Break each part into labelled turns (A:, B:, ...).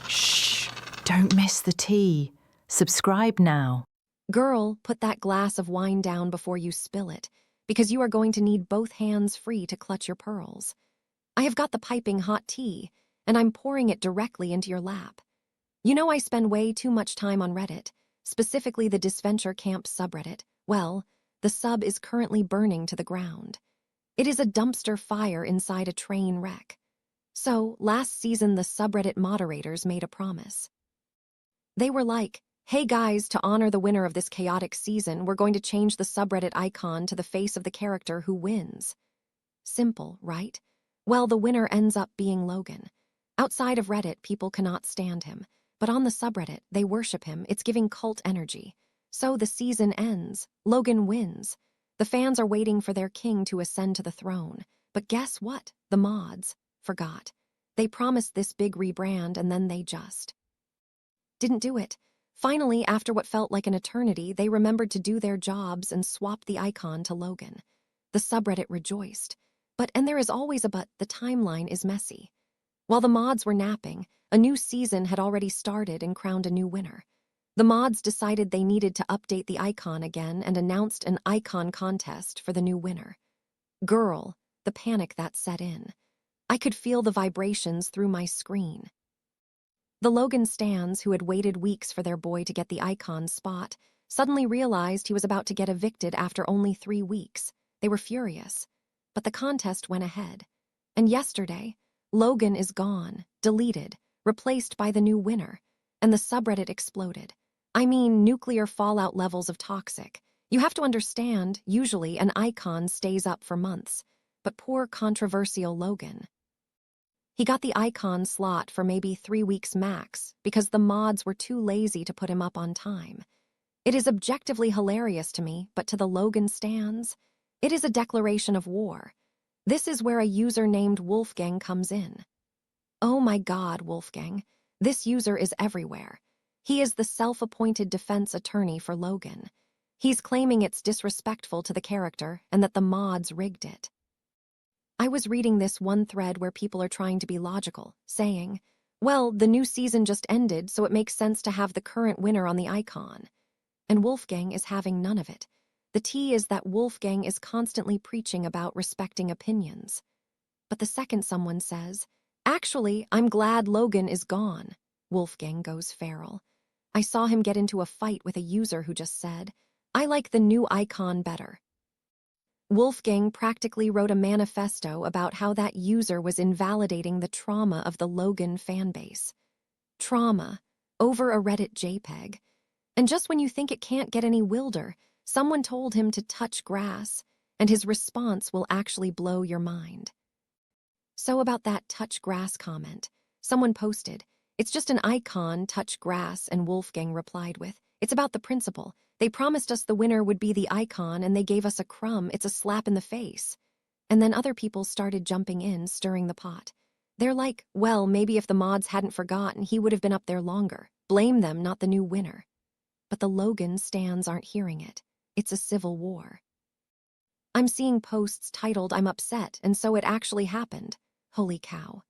A: Shh! Don't miss the tea. Subscribe now.
B: Girl, put that glass of wine down before you spill it, because you are going to need both hands free to clutch your pearls. I have got the piping hot tea, and I'm pouring it directly into your lap. You know I spend way too much time on Reddit, specifically the Disventure Camp subreddit. Well, the sub is currently burning to the ground. It is a dumpster fire inside a train wreck. So, last season the subreddit moderators made a promise. They were like, hey guys, to honor the winner of this chaotic season, we're going to change the subreddit icon to the face of the character who wins. Simple, right? Well, the winner ends up being Logan. Outside of Reddit, people cannot stand him. But on the subreddit, they worship him. It's giving cult energy. So the season ends. Logan wins. The fans are waiting for their king to ascend to the throne. But guess what? The mods forgot. They promised this big rebrand and then they just didn't do it. Finally, after what felt like an eternity, they remembered to do their jobs and swapped the icon to Logan. The subreddit rejoiced. And there is always a but, the timeline is messy. While the mods were napping, a new season had already started and crowned a new winner. The mods decided they needed to update the icon again and announced an icon contest for the new winner. Girl, the panic that set in. I could feel the vibrations through my screen. The Logan stans, who had waited weeks for their boy to get the icon spot, suddenly realized he was about to get evicted after only 3 weeks. They were furious. But the contest went ahead. And yesterday, Logan is gone, deleted, replaced by the new winner, and the subreddit exploded. I mean, nuclear fallout levels of toxic. You have to understand, usually an icon stays up for months. But poor controversial Logan. He got the icon slot for maybe 3 weeks max because the mods were too lazy to put him up on time. It is objectively hilarious to me, but to the Logan stans, it is a declaration of war. This is where a user named Wolfgang comes in. Oh my God, Wolfgang. This user is everywhere. He is the self-appointed defense attorney for Logan. He's claiming it's disrespectful to the character and that the mods rigged it. I was reading this one thread where people are trying to be logical, saying, well, the new season just ended, so it makes sense to have the current winner on the icon. And Wolfgang is having none of it. The tea is that Wolfgang is constantly preaching about respecting opinions. But the second someone says, actually, I'm glad Logan is gone, Wolfgang goes feral. I saw him get into a fight with a user who just said, I like the new icon better. Wolfgang practically wrote a manifesto about how that user was invalidating the trauma of the Logan fanbase. Trauma, over a Reddit JPEG. And just when you think it can't get any wilder, someone told him to touch grass, and his response will actually blow your mind. So about that touch grass comment, someone posted, it's just an icon, touch grass, and Wolfgang replied with, it's about the principle. They promised us the winner would be the icon and they gave us a crumb. It's a slap in the face. And then other people started jumping in, stirring the pot. They're like, well, maybe if the mods hadn't forgotten, he would have been up there longer. Blame them, not the new winner. But the Logan stans aren't hearing it. It's a civil war. I'm seeing posts titled, I'm upset, and so it actually happened. Holy cow.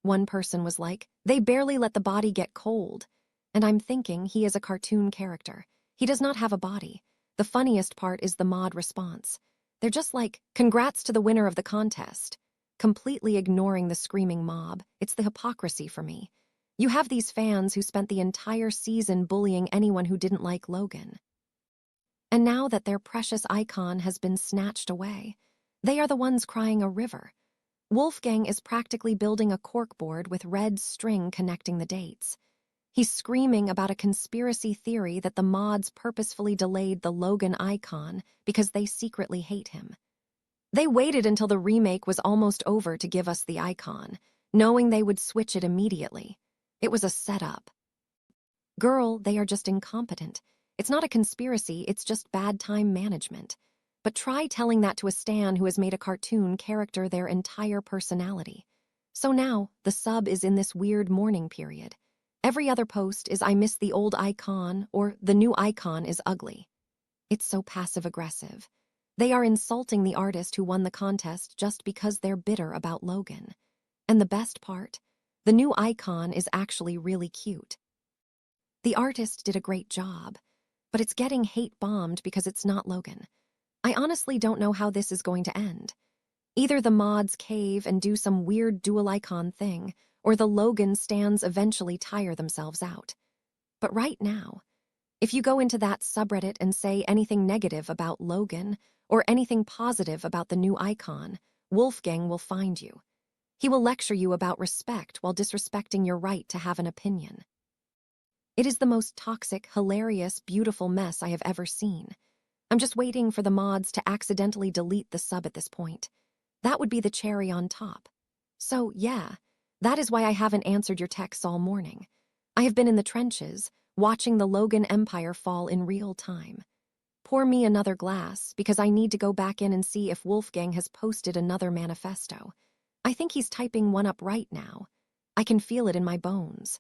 B: One person was like, they barely let the body get cold. And I'm thinking he is a cartoon character. He does not have a body. The funniest part is the mod response. They're just like, congrats to the winner of the contest. Completely ignoring the screaming mob. It's the hypocrisy for me. You have these fans who spent the entire season bullying anyone who didn't like Logan. And now that their precious icon has been snatched away, they are the ones crying a river. Wolfgang is practically building a corkboard with red string connecting the dates. He's screaming about a conspiracy theory that the mods purposefully delayed the Logan icon because they secretly hate him. They waited until the remake was almost over to give us the icon, knowing they would switch it immediately. It was a setup. Girl, they are just incompetent. It's not a conspiracy, it's just bad time management. But try telling that to a stan who has made a cartoon character their entire personality. So now, the sub is in this weird mourning period. Every other post is I miss the old icon or the new icon is ugly. It's so passive-aggressive. They are insulting the artist who won the contest just because they're bitter about Logan. And the best part, The new icon is actually really cute. The artist did a great job, but it's getting hate-bombed because it's not Logan. I honestly don't know how this is going to end. Either the mods cave and do some weird dual icon thing, or the Logan stans eventually tire themselves out. But right now, if you go into that subreddit and say anything negative about Logan, or anything positive about the new icon, Wolfgang will find you. He will lecture you about respect while disrespecting your right to have an opinion. It is the most toxic, hilarious, beautiful mess I have ever seen. I'm just waiting for the mods to accidentally delete the sub at this point. That would be the cherry on top. So, yeah, that is why I haven't answered your texts all morning. I have been in the trenches, watching the Logan empire fall in real time. Pour me another glass, because I need to go back in and see if Wolfgang has posted another manifesto. I think he's typing one up right now. I can feel it in my bones.